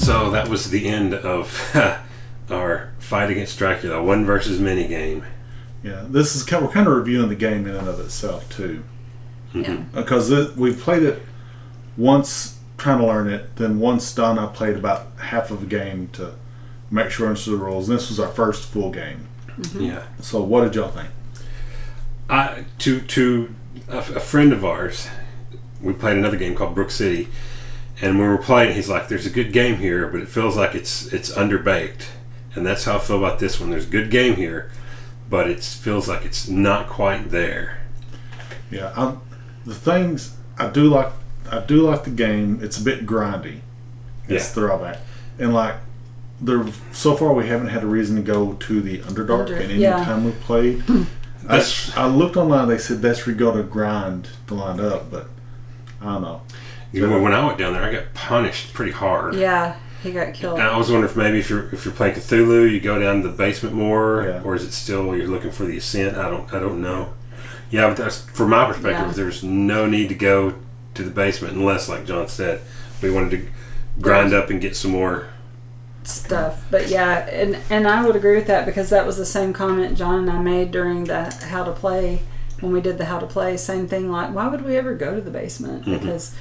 So that was the end of our fight against Dracula, 1 versus many game. Yeah, this is we're kind of reviewing the game in and of itself too. Yeah. Because we've played it once, trying to learn it. Then once done, I played about half of the game to make sure I understood the rules. And this was our first full game. Mm-hmm. Yeah. So what did y'all think? To a friend of ours, we played another game called Brook City, and when we were playing, he's like, "There's a good game here, but it feels like it's underbaked," and that's how I feel about this one. There's a good game here, but it feels like it's not quite there. Yeah, the things I do like the game. It's a bit grindy. It's the drawback, and like so far we haven't had a reason to go to the Underdark in any time we've played. I looked online. They said that's where you go to grind to line up, but I don't know. When I went down there, I got punished pretty hard. Yeah, he got killed. And I was wondering if maybe if you're playing Cthulhu, you go down to the basement more, Yeah. or is it still you're looking for the Ascent? I don't know. Yeah, but that's, from my perspective, there's no need to go to the basement unless, like John said, we wanted to grind up and get some more stuff. But yeah, and I would agree with that, because that was the same comment John and I made during the How to Play, when we did the How to Play. Same thing, like, why would we ever go to the basement? Because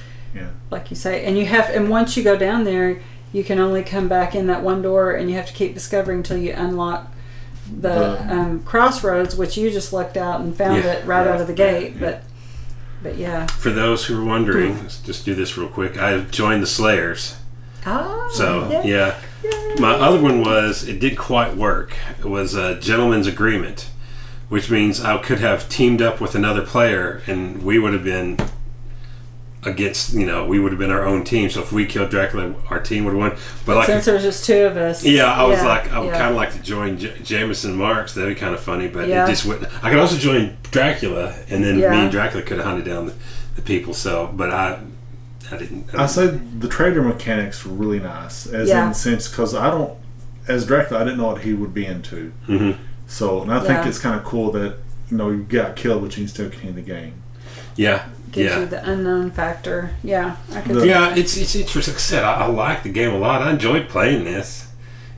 like you say, and once you go down there, you can only come back in that one door, and you have to keep discovering until you unlock the crossroads, which you just looked out and found it right out of the gate. But yeah, for those who are wondering, let's just do this real quick. I joined the Slayers. Yay. My other one it didn't quite work. It was a gentleman's agreement, which means I could have teamed up with another player, and we would have been against, we would have been our own team. So if we killed Dracula, our team would have won. But since there was just 2 of us, I was like, I would kind of like to join Jameson Marks. That'd be kind of funny, but it just wouldn't. I could also join Dracula, and then me and Dracula could have hunted down the people. So, but I didn't. I said the trader mechanics were really nice, in the sense, because as Dracula, I didn't know what he would be into. Mm-hmm. So, and I think it's kind of cool that you got killed, but you can still continue the game. Yeah. Gives you the unknown factor. Yeah, I could. It's interesting. Like I said, I like the game a lot. I enjoyed playing this.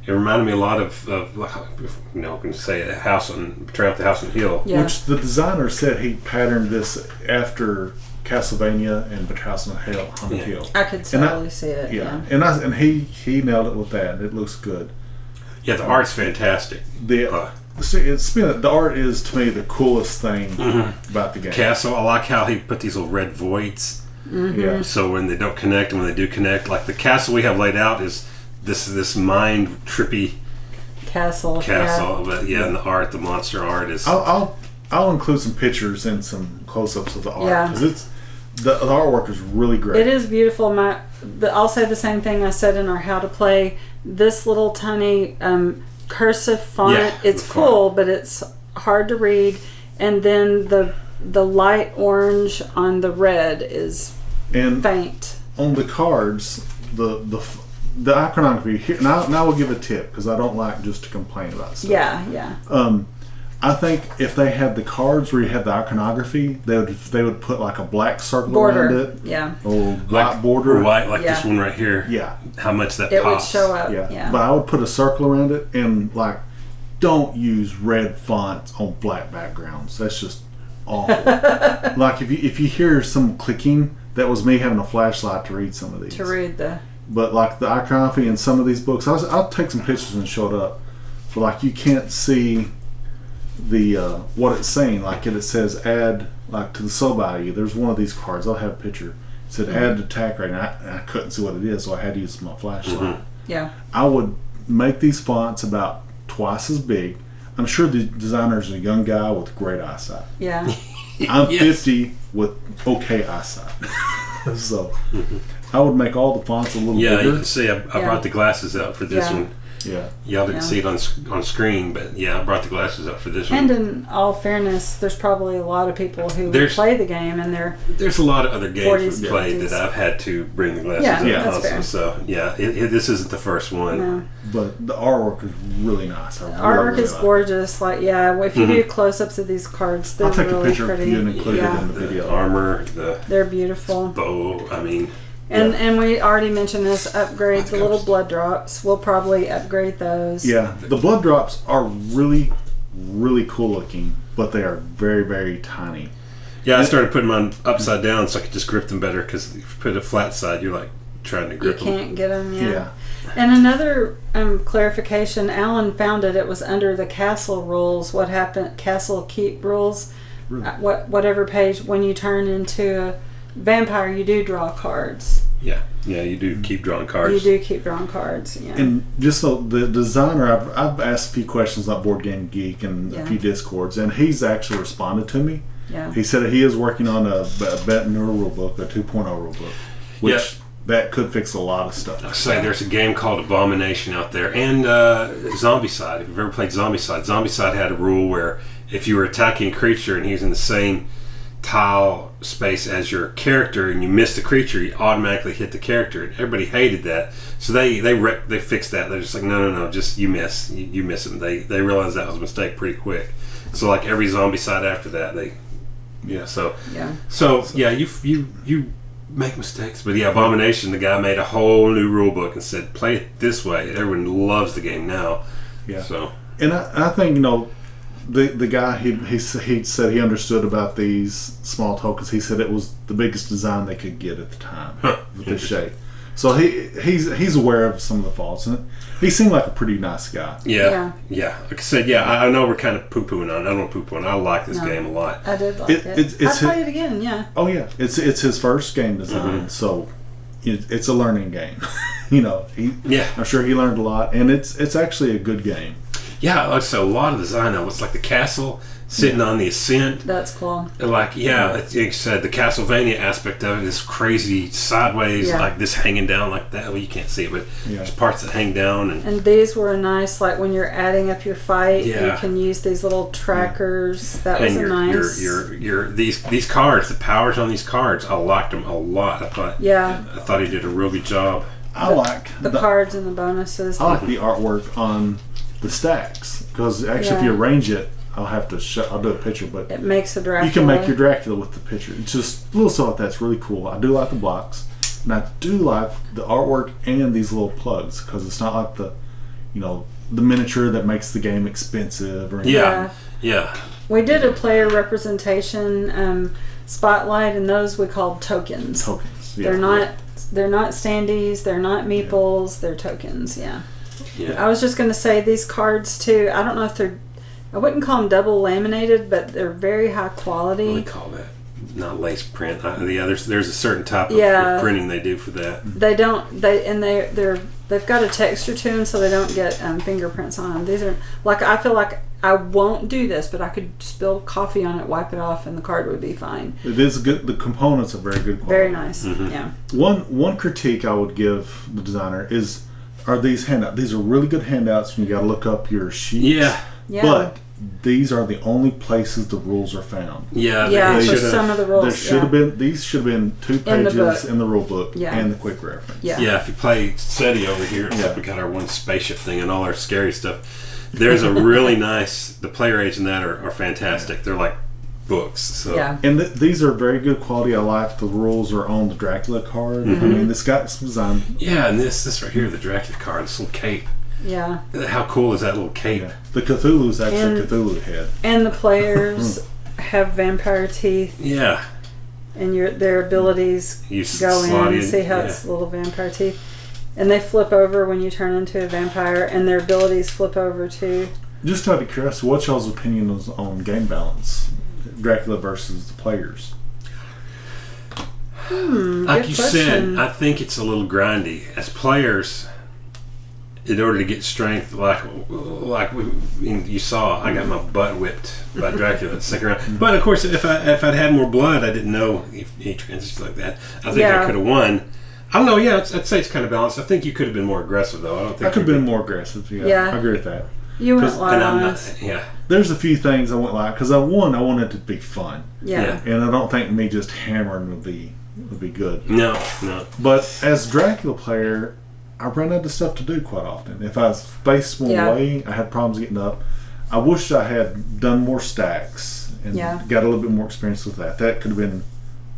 It reminded me a lot of I can say Betrayal at the House on the Hill. Yeah. Which the designer said he patterned this after Castlevania and Betrayal on the Hill. I could totally see it. Yeah, and he nailed it with that. It looks good. Yeah, the art's fantastic. The art is, to me, the coolest thing about the game. Castle, I like how he put these little red voids. Mm-hmm. Yeah. So when they don't connect, and when they do connect, like the castle we have laid out is this mind trippy castle. But and the art, the monster art is. I'll include some pictures and some close-ups of the art, because the artwork is really great. It is beautiful. I'll say the same thing I said in our How to Play. This little tiny cursive font, it's cool, but it's hard to read. And then the light orange on the red is faint. On the cards, the iconography here. Now we'll give a tip, because I don't like just to complain about stuff. Yeah. I think if they had the cards where you had the iconography, they would put like a black circle around it. Yeah. Or white border. Or white, like this one right here. Yeah. How much that it pops. It would show up. Yeah. But I would put a circle around it, and don't use red fonts on black backgrounds. That's just awful. Like if you hear some clicking, that was me having a flashlight to read some of these. But like the iconography in some of these books, I'll take some pictures and show it up. But you can't see the what it's saying. It says add to the soul value. There's one of these cards. I'll have a picture. It said add attack rate, and I couldn't see what it is, so I had to use my flashlight. Yeah. I would make these fonts about twice as big. I'm sure the designer's a young guy with great eyesight. Yeah. I'm 50 with okay eyesight. So I would make all the fonts a little bigger. Yeah, you can see I brought the glasses out for this one. Yeah. Y'all didn't see it on screen, but I brought the glasses up for this one. And in all fairness, there's probably a lot of people who play the game, and there's a lot of other games we've played that I've had to bring the glasses up that's also. Fair. So this isn't the first one. No. But the artwork is really nice. Artwork is gorgeous. If you do close-ups of these cards, they're really pretty. I'll take a picture of you and include it in the video. The armor, they're beautiful. Bow. And we already mentioned this, upgrade the little blood drops. We'll probably upgrade those. Yeah, the blood drops are really, really cool looking, but they are very, very tiny. Yeah, I started putting mine upside down so I could just grip them better, because if you put a flat side, you're like trying to grip them. You can't get them, yeah. And another clarification, Alan found it was under the castle rules. What happened, castle keep rules, Really? Whatever page, when you turn into a vampire, you do draw cards. Yeah, you do keep drawing cards. You do keep drawing cards, yeah. And just so the designer, I've asked a few questions on Board Game Geek and a few Discords, and he's actually responded to me. Yeah. He said he is working on a better rule book, a 2.0 rule book, which that could fix a lot of stuff. I'll say there's a game called Abomination out there, and Zombicide. If you've ever played Zombicide had a rule where if you were attacking a creature and he was in the same tile space as your character and you missed the creature, you automatically hit the character. And everybody hated that, so they fixed that. They're just like, no, just you miss them. They realized that was a mistake pretty quick. So like every Zombicide after that, you make mistakes, but Abomination, the guy made a whole new rule book and said play it this way. Everyone loves the game now. Yeah. So, and I think the guy he said he understood about these small tokens. He said it was the biggest design they could get at the time with this shape. So he's aware of some of the faults, and he seemed like a pretty nice guy. Yeah. Like I said, I know we're kind of poo-pooing on it. I don't poo-poo on it. I like this game a lot. I did like it. I'd play it again, yeah. Oh, yeah. It's his first game design, so it's a learning game. I'm sure he learned a lot, and it's actually a good game. Yeah, like I said, a lot of design of it's like the castle sitting on the Ascent. That's cool. Like, like you said, the Castlevania aspect of it is crazy sideways, like this hanging down like that. Well, you can't see it, but there's parts that hang down. And these were nice, like when you're adding up your fight, you can use these little trackers. That was nice. These cards, the powers on these cards, I liked them a lot. I thought he did a real good job. I like the cards and the bonuses. I like the artwork on the stacks, because actually if you arrange it, I'll do a picture, but it makes a Dracula. You can make your Dracula with the picture. It's just a little stuff that's really cool. I do like the blocks, and I do like the artwork and these little plugs, because it's not like the miniature that makes the game expensive or anything. Yeah. We did a player representation spotlight, and those we called tokens. They're not standees, they're not meeples, they're tokens. Yeah. I was just going to say these cards too, I don't know if I wouldn't call them double laminated, but they're very high quality. We call that not lace print. There's a certain type of printing they do for that. They don't. They've got a texture to them, so they don't get fingerprints on them. These are like, I feel like I won't do this, but I could spill coffee on it, wipe it off, and the card would be fine. It is good. The components are very good quality. Very nice. Mm-hmm. Yeah. One critique I would give the designer are these handouts. These are really good handouts when you got to look up your sheets. Yeah. But these are the only places the rules are found. For some of the rules. These should have been 2 pages in the rule book and the quick reference. If you play SETI over here, we got our one spaceship thing and all our scary stuff. There's a really nice. The player aids in that are fantastic. Yeah. They're like books. So. Yeah. And these are very good quality. I like the rules are on the Dracula card. Mm-hmm. I mean, it's got some design. Yeah, and this right here, the Dracula card, this little cape. Yeah. How cool is that little cape? Yeah. The Cthulhu is actually a Cthulhu head. And the players have vampire teeth. Yeah. And their abilities go in and see how it's little vampire teeth. And they flip over when you turn into a vampire, and their abilities flip over too. Just out of curiosity, what's y'all's opinion on game balance? Dracula versus the players. Like you said, I think it's a little grindy. As players, in order to get strength, you saw, I got my butt whipped by Dracula the second round. But of course, if I'd had more blood, I didn't know if he transitions like that. I think I could have won. I don't know. Yeah, I'd say it's kind of balanced. I think you could have been more aggressive, though. I could have been more aggressive. Yeah, I agree with that. You went light on us. There's a few things I went light because I wanted it to be fun. Yeah. And I don't think me just hammering would be good. No. But as Dracula player, I ran out of stuff to do quite often. If I was spaced more away, I had problems getting up. I wish I had done more stacks and got a little bit more experience with that. That could have been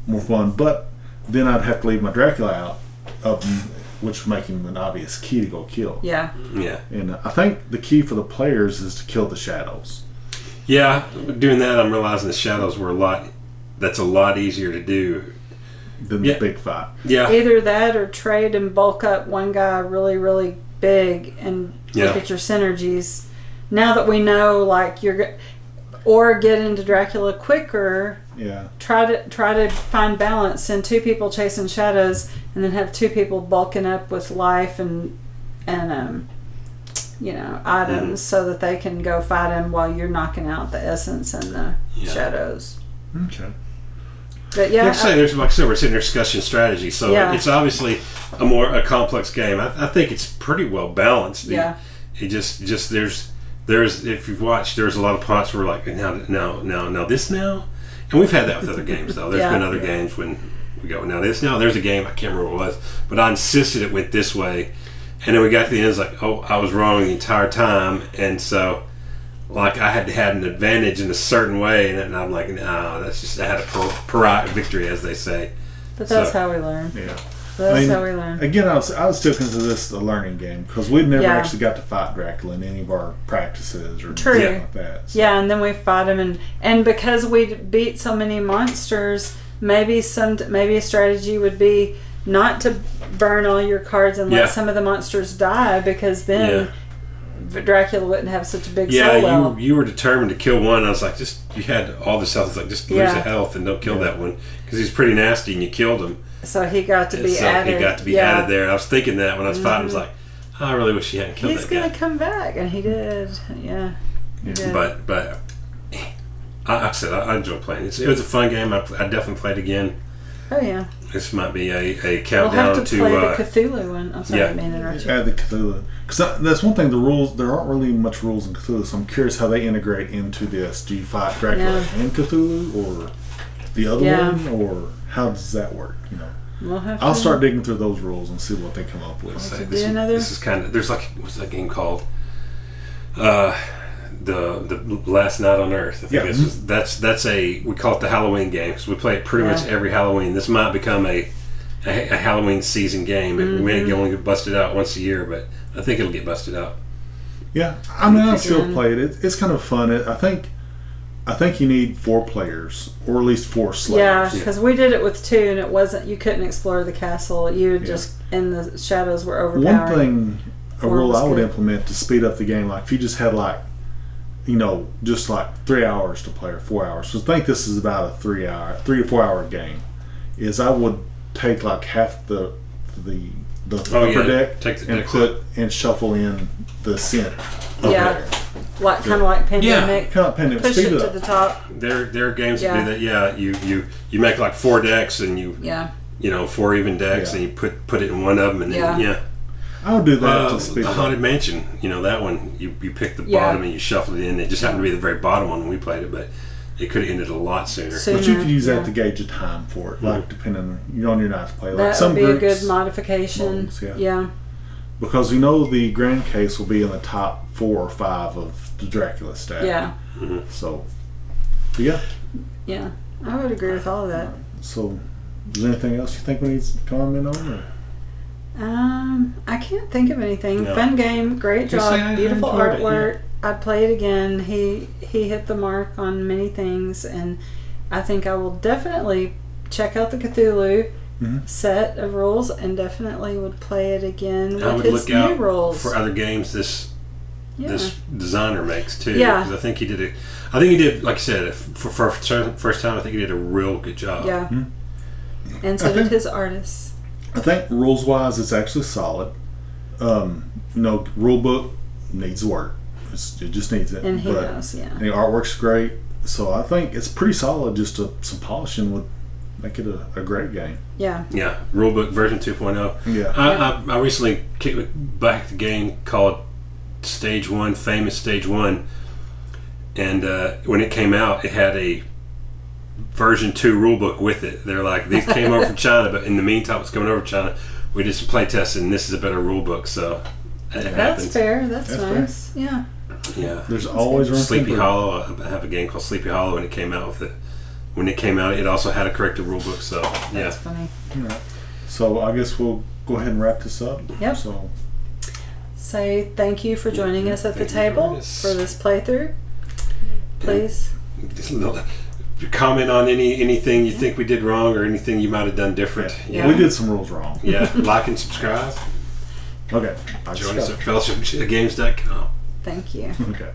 more fun. But then I'd have to leave my Dracula out of him, which would make him an obvious key to go kill. Yeah. And I think the key for the players is to kill the shadows. Yeah, doing that, I'm realizing the shadows were that's a lot easier to do Than the big fight. Yeah. Either that or trade and bulk up one guy really, really big and look at your synergies. Now that we know, like, or get into Dracula quicker. Yeah. Try to find balance. Send 2 people chasing shadows, and then have 2 people bulking up with life and items so that they can go fight him while you're knocking out the essence and the shadows. Okay. But yeah, like I said, we're sitting there discussing strategy, so it's obviously a complex game. I think it's pretty well balanced. Yeah. It just there's if you've watched, there's a lot of parts where like now this now, and we've had that with other games though. There's been other games when we go now this now. There's a game I can't remember what it was, but I insisted it went this way, and then we got to the end. It's like, oh, I was wrong the entire time, and so. Like I had an advantage in a certain way, and I'm like, no, that's just I had a pariah victory, as they say. But that's how we learn. Yeah, that's how we learn. Again, I was still consider this a learning game because we'd never actually got to fight Dracula in any of our practices or anything like that. So. Yeah, and then we fought him, and because we beat so many monsters, maybe a strategy would be not to burn all your cards and let some of the monsters die, because then. Dracula wouldn't have such a big solo. you were determined to kill one. I was like, you had all this health. It's like, just lose the health and don't kill that one, because he's pretty nasty and you killed him. So he got to be added. He got to be added there. I was thinking that when I was fighting. I was like, I really wish he hadn't killed that guy. He's going to come back, and he did. Yeah. He did. But like I said, I enjoy playing. It was a fun game. I definitely played again. Oh yeah. This might be a countdown we'll have to play the Cthulhu one. I'm sorry, I didn't interrupt you. Add the Cthulhu, because that's one thing. The rules, there aren't really much rules in Cthulhu, so I'm curious how they integrate into this. Do you fight Dracula and Cthulhu, or the other one, or how does that work? I'll start digging through those rules and see what they come up with. This is kind of, there's like, what's that game called? The Last Night on Earth. I think that's we call it the Halloween game, because we play it pretty much every Halloween. This might become a Halloween season game. It may only get busted out once a year, but I think it'll get busted out. Yeah, I mean, I still play it. It's kind of fun. I think you need 4 players, or at least 4 slayers. Yeah, because we did it with 2, and it wasn't. You couldn't explore the castle. You just and the shadows were overpowering. A rule I would implement to speed up the game, like if you just had just like 3 hours to play, or 4 hours. So I think this is about a 3 to 4 hour game. Is I would take like half the upper deck and shuffle in the Ascent. Like kind of like Pandemic. Kind of Pandemic. Push Speed it it to up. the top. There are games that do that. Yeah, you make like 4 decks, and you 4 even decks, and you put it in one of them, and then I would do that to speed the it Haunted up. Mansion, that one, you pick the bottom and you shuffle it in. It just happened to be the very bottom one when we played it, but it could have ended a lot sooner. But you could use that to gauge the time for it, like depending on your night to play. Like that some would be groups, a good modification. Yeah. Because the Grand Case will be in the top 4 or 5 of the Dracula stack. Yeah. Mm-hmm. So, Yeah, I would agree with all of that. So, is there anything else you think we need to comment on? Or? I can't think of anything. No. Fun game, great job, beautiful artwork. It, I'd play it again. He hit the mark on many things, and I think I will definitely check out the Cthulhu set of rules, and definitely would play it again with I would his look new out rules for other games this designer makes too. Yeah. Because I think he did, like I said, for first time, I think he did a real good job. Yeah. And so did his artists. I think rules wise, it's actually solid. Rule book needs work. It just needs it. And he does, And the artwork's great. So I think it's pretty solid. Just some polishing would make it a great game. Yeah. Yeah. Rulebook version 2.0. Yeah. I recently kicked back the game called Stage 1, Famous Stage 1. And when it came out, it had a version 2 rulebook with it. They're like, these came over from China, but in the meantime, it's coming over from China. We did some play testing, and this is a better rulebook. So it That's happens. fair. That's nice. Fair. Yeah. Yeah. There's always room for Sleepy improvement. Hollow. I have a game called Sleepy Hollow, and it came out with when it came out, it also had a corrected rule book. So That's yeah, funny. All right. So I guess we'll go ahead and wrap this up. Yep. So Say thank you for joining us at the Thank you for table joining us. for this playthrough. Please. comment on anything you think we did wrong or anything you might have done different. Yeah. we did some rules wrong. Yeah, like and subscribe. Okay. Join us at fellowshipgames.com. Thank you. Okay.